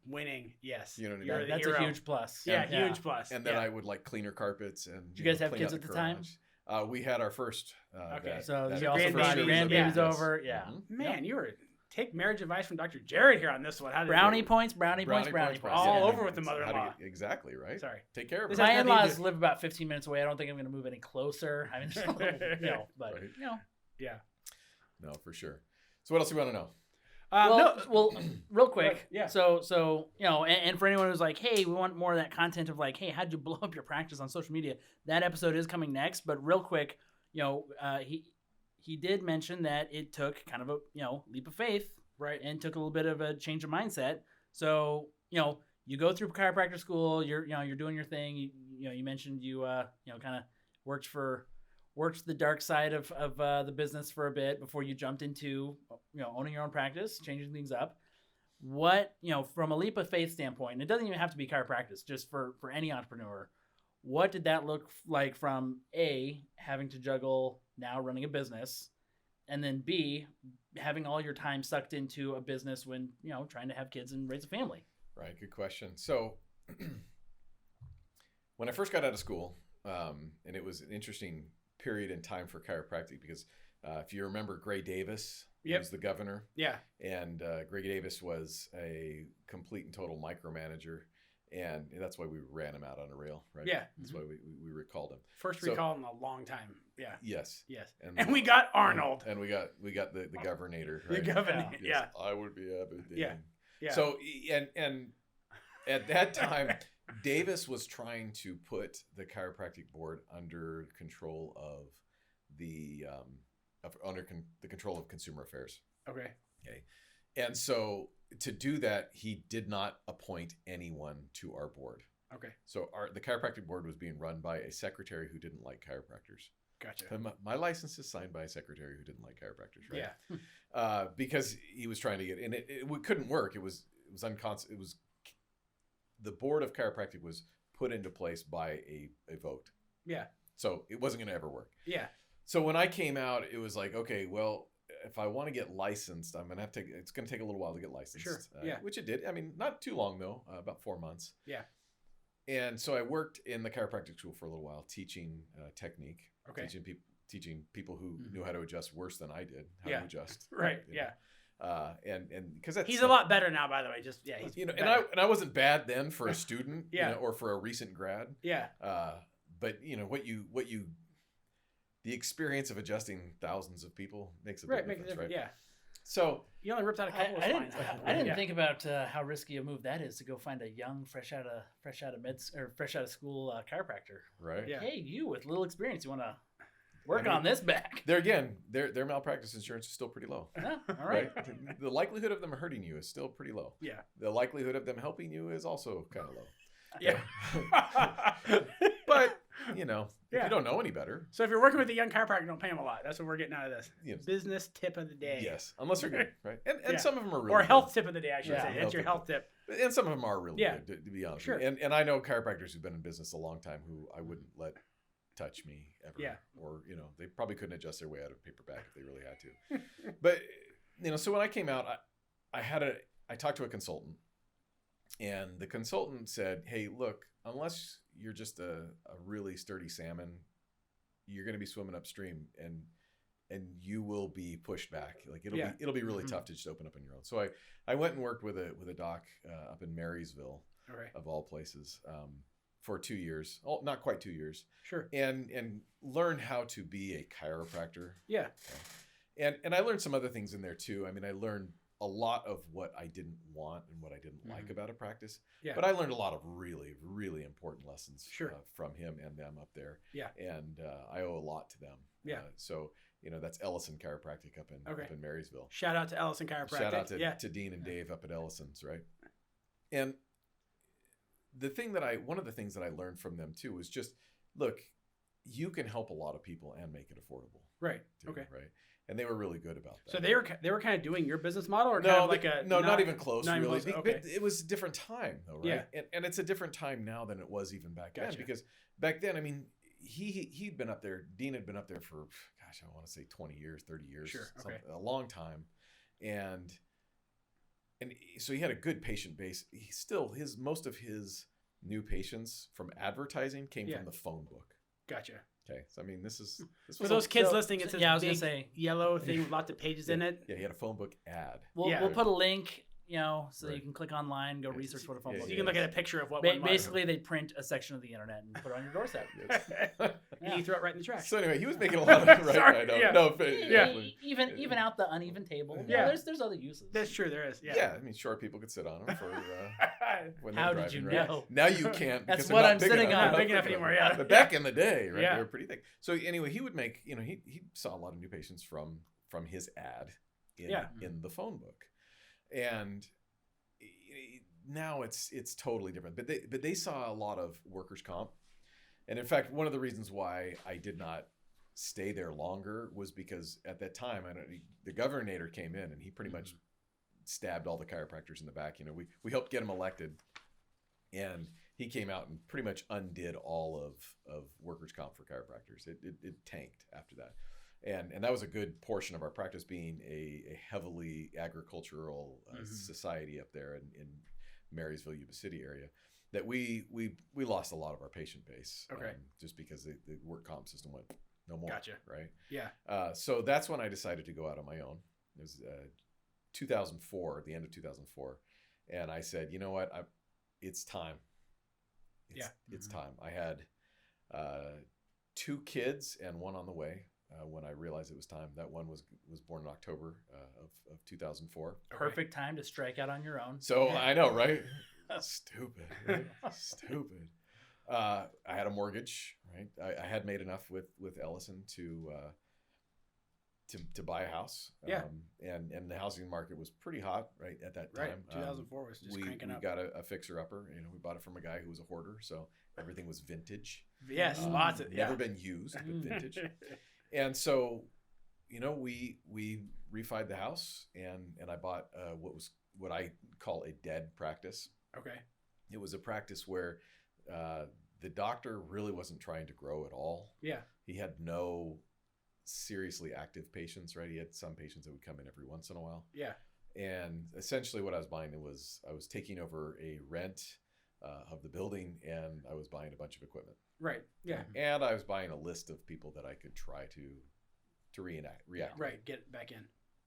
Winning. Yes. You know what I You're mean? the That's hero. a huge plus. Yeah, huge plus. And then yeah. I would clean her carpets and. Did you guys have clean kids out at the time? We had our first. Okay. So that you also brought grandbabies, grandbabies yeah. over. Yeah. Mm-hmm. Man, you were take marriage advice from Dr. Jared here on this one. How did Brownie you, points, brownie points. All Yeah. over with the mother-in-law. Exactly right. Sorry. Take care of This her. has My nothing to in-laws do- live about 15 minutes away. I don't think I'm going to move any closer. I mean, just a little, but Right. Yeah. No, for sure. So what else do you want to know? Well, real quick. Right, yeah. So and for anyone who's like, hey, we want more of that content of like, hey, how'd you blow up your practice on social media? That episode is coming next. But real quick, he did mention that it took kind of a leap of faith, Right. and took a little bit of a change of mindset. So you go through chiropractor school, you're doing your thing. You mentioned you kind of worked the dark side of the business for a bit before you jumped into owning your own practice, changing things up. What from a leap of faith standpoint, and it doesn't even have to be chiropractic, just for any entrepreneur, what did that look like from A, having to juggle now running a business, and then B, having all your time sucked into a business when trying to have kids and raise a family? Right. Good question. So when I first got out of school, and it was an interesting period in time for chiropractic because if you remember Gray Davis, he was the governor. Yeah. And Gray Davis was a complete and total micromanager. And that's why we ran him out on a rail, right? Yeah. That's why we recalled him. First recall in a long time. Yeah. Yes. Yes. And we got Arnold. And we got the governator, right? The governor. Yes, Yeah. I would be happy. Yeah. Yeah. So and at that time, Davis was trying to put the chiropractic board under control of the control of consumer affairs. Okay. And so to do that, he did not appoint anyone to our board. Okay. So the chiropractic board was being run by a secretary who didn't like chiropractors. Gotcha. My license is signed by a secretary who didn't like chiropractors, right? Yeah. Because he was trying to get, and it couldn't work. It was the board of chiropractic was put into place by a vote. Yeah. So it wasn't going to ever work. Yeah. So when I came out, it was like, okay, well, if I want to get licensed, I'm gonna have to. It's gonna take a little while to get licensed. Sure. Yeah. Which it did. I mean, not too long though. About 4 months. Yeah. And so I worked in the chiropractic school for a little while, teaching technique. Okay. Teaching people who knew how to adjust worse than I did how Yeah. to adjust. Right. you know. And because He's a lot better now, by the way. Just he's and I wasn't bad then for a student, Yeah. or for a recent grad. Yeah. But the experience of adjusting thousands of people makes a big Right. Make a difference, difference. right? Yeah. So You only ripped out a couple of I spines. didn't think about how risky a move that is to go find a young, fresh out of school chiropractor. right, Yeah. Hey, you with little experience, you want to work on this back? there again, their malpractice insurance is still pretty low. Yeah, all right. The likelihood of them hurting you is still pretty low. Yeah. The likelihood of them helping you is also kind of low. Yeah. But if Yeah. you don't know any better, So if you're working with a young chiropractor, don't pay him a lot. That's what we're getting out of this. Yes. Business tip of the day. yes, unless you're good, right? And Yeah. some of them are really Or good. health tip of the day, I should Yeah. say. That's your health tip. And some of them are really Yeah. good, to be honest. Sure. With you. And I know chiropractors who've been in business a long time who I wouldn't let touch me ever. Yeah. Or, they probably couldn't adjust their way out of a paper bag if they really had to. But, so when I came out, I talked to a consultant, and the consultant said, hey, look, unless you're just a really sturdy salmon, you're going to be swimming upstream and you will be pushed back. Like it'll be really tough to just open up on your own. So I went and worked with a doc up in Marysville, Okay. of all places, for 2 years. Oh, not quite 2 years. Sure. And learned how to be a chiropractor. Yeah. And I learned some other things in there too. I mean, I learned a lot of what I didn't want and what I didn't like about a practice. Yeah. But I learned a lot of really, really important lessons Sure. From him and them up there. Yeah. And I owe a lot to them. Yeah. So, that's Ellison Chiropractic up in Marysville. Shout out to Ellison Chiropractic. Shout out to to Dean and Dave up at Ellison's, right? And one of the things that I learned from them too was just, look, you can help a lot of people and make it affordable. Right. Too, Okay. Right. And they were really good about that. So they were kind of doing your business model, or kind No, of like not even close, not even really. close, But okay. it was a different time, though, right? Yeah. And it's a different time now than it was even back then, Gotcha. because back then, I mean, he'd been up there. Dean had been up there for, gosh, I want to say 20 years, 30 years, Sure, okay. a long time, and so he had a good patient base. Most of his new patients from advertising came Yeah. from the phone book. Gotcha. Okay, so I mean, this For was those kids listening, it's this yeah, I was gonna big say- yellow thing with lots of pages in it. Yeah, he had a phone book ad. We'll put a link, so Right. you can click online, go Yeah, research what a phone yeah, book So you is. can look at a picture of what Ba- one was. basically, they print a section of the internet and put it on your doorstep. And you throw it right in the trash. So anyway, he was making a lot of right. Sorry, I know. yeah. No, but- Yeah. Even out the uneven table. Yeah. There's other uses. That's true. There is. Yeah. Yeah, I mean, short people could sit on them for when they're How did driving, you right? know? Now you can't. That's because they're what not I'm big sitting enough. on. Not big enough anymore, yeah. But back in the day, right, Yeah. they were pretty thick. So anyway, he would make. He saw a lot of new patients from his ad in the phone book, and now it's totally different. But they saw a lot of workers' comp, and in fact, one of the reasons why I did not stay there longer was because at that time, the governor came in and he pretty much stabbed all the chiropractors in the back. We helped get him elected, and he came out and pretty much undid all of workers' comp for chiropractors. It tanked after that. And that was a good portion of our practice, being a heavily agricultural society up there in Marysville, Yuba City area, that we lost a lot of our patient base. Okay. Just because the work comp system went no more. Gotcha. Right. Yeah. So that's when I decided to go out on my own. It was 2004, the end of 2004. And I said, you know what? It's time. It's time. I had 2 kids and one on the way. When I realized it was time. That one was born in October of 2004. Perfect time to strike out on your own. So I know, right? Stupid, right? Stupid. I had a mortgage, right? I had made enough with Ellison to buy a house. Yeah. And the housing market was pretty hot right at that time. Right. 2004 was just cranking up. We got a fixer upper. We bought it from a guy who was a hoarder, so everything was vintage. Yes, lots of never been used, but vintage. And so, we refied the house, and I bought what I call a dead practice. Okay. It was a practice where the doctor really wasn't trying to grow at all. Yeah. He had no seriously active patients, right? He had some patients that would come in every once in a while. Yeah. And essentially what I was buying was I was taking over a rent of the building, and I was buying a bunch of equipment. Right. Yeah. And I was buying a list of people that I could try to react. Right. Get back in.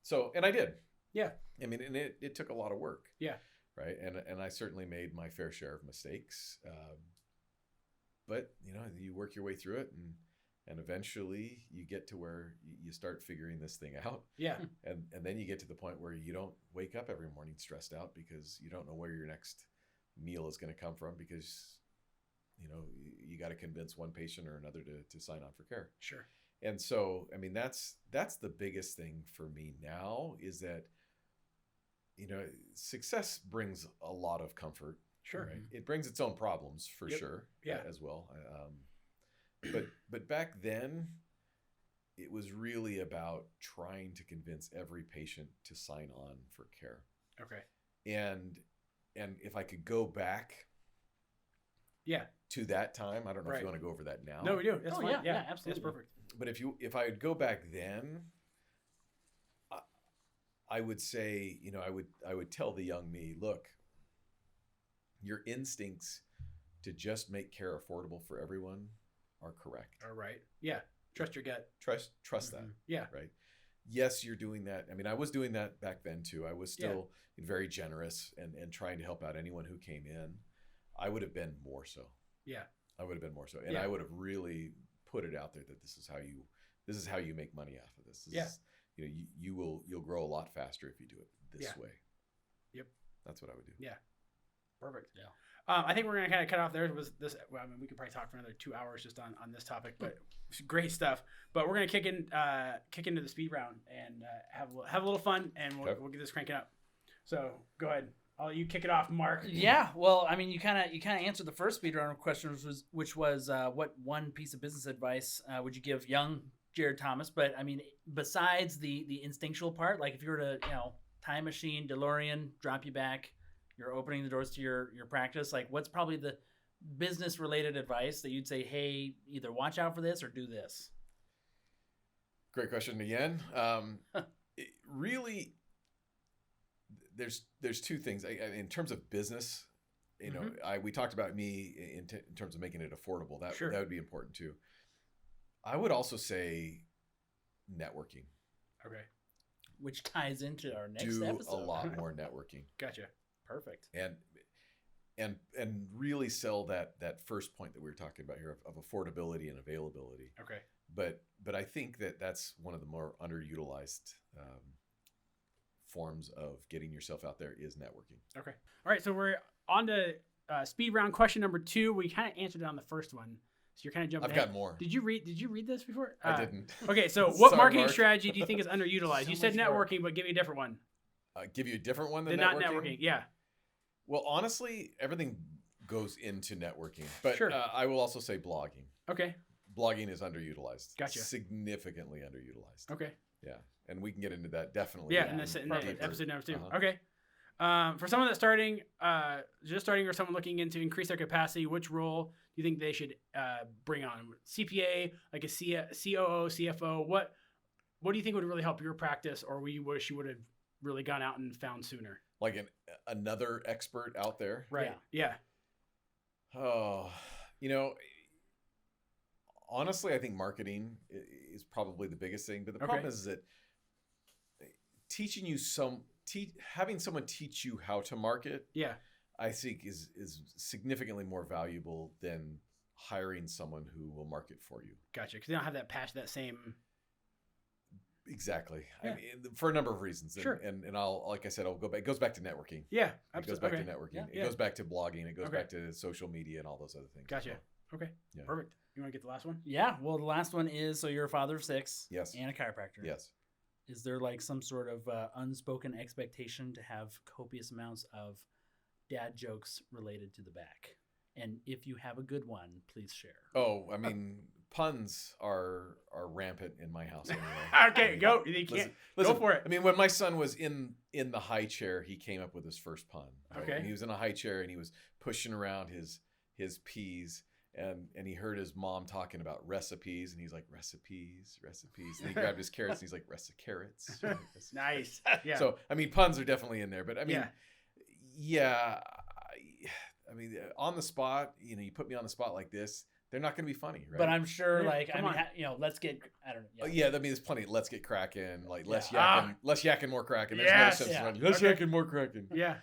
So, and I did. Yeah. I mean, and it took a lot of work. Yeah. Right. And I certainly made my fair share of mistakes. But, you know, you work your way through it, and eventually you get to where you start figuring this thing out. Yeah. And then you get to the point where you don't wake up every morning stressed out because you don't know where your next meal is going to come from, because, you know, you got to convince one patient or another to sign on for care. Sure. And so, I mean, that's the biggest thing for me now, is that, you know, success brings a lot of comfort. Sure. Right? It brings its own problems for sure. Yeah. As well. But back then, it was really about trying to convince every patient to sign on for care. Okay. And if I could go back to that time, I don't know if you want to go over that now. No, we do. That's fine. Yeah, absolutely. That's perfect. But if I would go back then, I would say, you know, I would tell the young me, look, your instincts to just make care affordable for everyone are correct. All right. Yeah. Trust your gut. Trust that. Yeah. Right. Yes, you're doing that. I mean, I was doing that back then too. I was still very generous and trying to help out anyone who came in. I would have been more so. Yeah. I would have been more so. And I would have really put it out there that this is how you make money off of this. This is, you know, you'll grow a lot faster if you do it this way. Yep. That's what I would do. Yeah. Perfect. Yeah. I think we're going to kind of cut off there. Was this? Well, I mean, we could probably talk for another 2 hours just on this topic, but great stuff. But we're going to kick into the speed round and have a little fun, and we'll get this cranking up. So go ahead. I'll let you kick it off, Mark. Yeah. Well, I mean, you kind of answered the first speed round question, which was what one piece of business advice would you give young Jared Thomas? But I mean, besides the instinctual part, like if you were to, you know, time machine, DeLorean, drop you back, you're opening the doors to your practice, like what's probably the business related advice that you'd say, hey, either watch out for this or do this? Great question again. Really, there's two things. In terms of business, you know, we talked about me in terms of making it affordable. That would be important too. I would also say networking. Okay. Which ties into our next episode. Do a lot more networking. Gotcha. Perfect. And really sell that first point that we were talking about here of affordability and availability. Okay. But I think that's one of the more underutilized forms of getting yourself out there is networking. Okay. All right. So we're on to speed round question number 2. We kind of answered it on the first one, so you're kind of jumping. I've ahead. got more. Did you read this before? I didn't. Okay. So what Sorry, marketing Mark. strategy do you think is underutilized? So you said much networking, but give me a different one. Give you a different one than Not networking. Yeah. Well, honestly, everything goes into networking. But I will also say blogging. Okay. Blogging is underutilized. Gotcha. Significantly underutilized. Okay. Yeah. And we can get into that definitely. Yeah, in episode number 2. Okay. For someone that's just starting or someone looking into increase their capacity, which role do you think they should bring on? CPA, like a COO, CFO? What do you think would really help your practice, or you wish you would have really gone out and found sooner? Like another expert out there. Right. Yeah. Oh, you know, honestly, I think marketing is probably the biggest thing. But the problem is that teaching you having someone teach you how to market, I think is significantly more valuable than hiring someone who will market for you. Gotcha. Because they don't have that passion, that same. Exactly. Yeah. I mean, for a number of reasons. And I'll, like I said, I'll go back. It goes back to networking. Yeah. It goes back to networking. Yeah. It goes back to blogging. It goes back to social media and all those other things. Gotcha. Well. Okay. Yeah. Perfect. You want to get the last one? Yeah. Well, the last one is, so you're a father of 6. Yes. And a chiropractor. Yes. Is there like some sort of unspoken expectation to have copious amounts of dad jokes related to the back? And if you have a good one, please share. Oh, I mean, puns are rampant in my house anyway. Okay, I mean, go. You can't. Listen, Go for it. I mean, when my son was in the high chair, he came up with his first pun. Right? Okay. And he was in a high chair and he was pushing around his peas, and he heard his mom talking about recipes, and he's like, recipes. And he grabbed his carrots, and he's like, carrots. Nice. Yeah. So, I mean, puns are definitely in there, but I mean, I mean, on the spot, you know, you put me on the spot like this, they're not going to be funny, right? But I'm sure, Yeah, like, I come mean, on. you know, let's get, I don't know. Oh, yeah, I mean, there's plenty. Let's get cracking, like less Yeah. yakking, more cracking. There's Yes. no sense Yeah. running. Less Okay. yakking, more cracking. Yeah.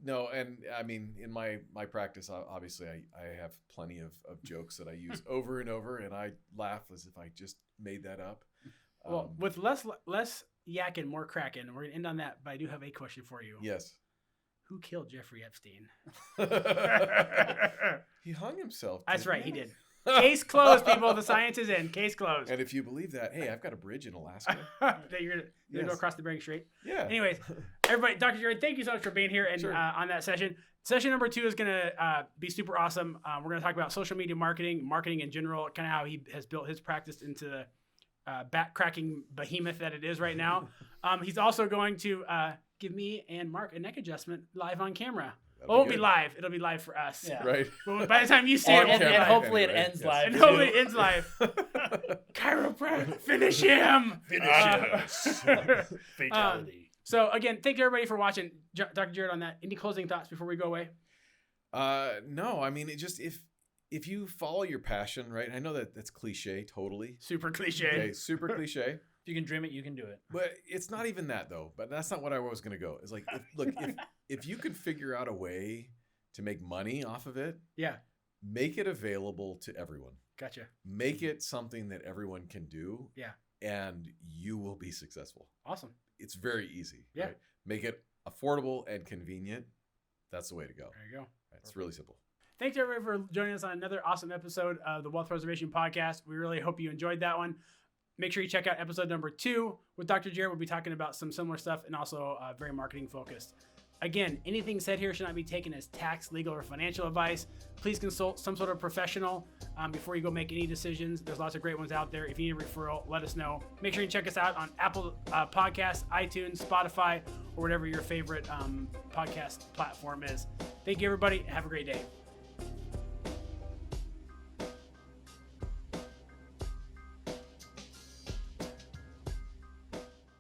No, and I mean, in my practice, obviously, I have plenty of jokes that I use over and over, and I laugh as if I just made that up. Well, with less yakking, more cracking, we're gonna end on that. But I do have a question for you. Yes. Who killed Jeffrey Epstein? He hung himself. That's didn't right, he did. Case closed, people. The science is in. Case closed. And if you believe that, hey, I've got a bridge in Alaska. That you're gonna Yes. go across the Bering Strait. Yeah. Anyways, everybody, Dr. Jared, thank you so much for being here and Sure. on that session. Session number 2 is gonna be super awesome. We're gonna talk about social media marketing in general, kind of how he has built his practice into the back-cracking behemoth that it is right now. He's also going to give me and Mark a neck adjustment live on camera. That'll It won't be good. live. It'll be live for us. Yeah. Right. But by the time you see On it, we'll be camera. And live. hopefully Anyway, it ends yes. live. And too. hopefully it ends live. Chiropractic, finish him. Fatality. So again, thank you everybody for watching. Dr. Jared, on that, any closing thoughts before we go away? No, I mean, it just if you follow your passion, right? I know that that's cliche, totally. Super cliche. Okay, super cliche. If you can dream it, you can do it. But it's not even that though. But that's not what I was gonna go. It's like, if you could figure out a way to make money off of it, Yeah, make it available to everyone. gotcha. Make it something that everyone can do. Yeah. And you will be successful. Awesome. It's very easy. Yeah. Right? Make it affordable and convenient. That's the way to go. There you go. It's really simple. Thanks everybody for joining us on another awesome episode of the Wealth Preservation Podcast. We really hope you enjoyed that one. Make sure you check out episode number 2 with Dr. Jared. We'll be talking about some similar stuff and also very marketing focused. Again, anything said here should not be taken as tax, legal, or financial advice. Please consult some sort of professional before you go make any decisions. There's lots of great ones out there. If you need a referral, let us know. Make sure you check us out on Apple Podcasts, iTunes, Spotify, or whatever your favorite podcast platform is. Thank you, everybody. Have a great day.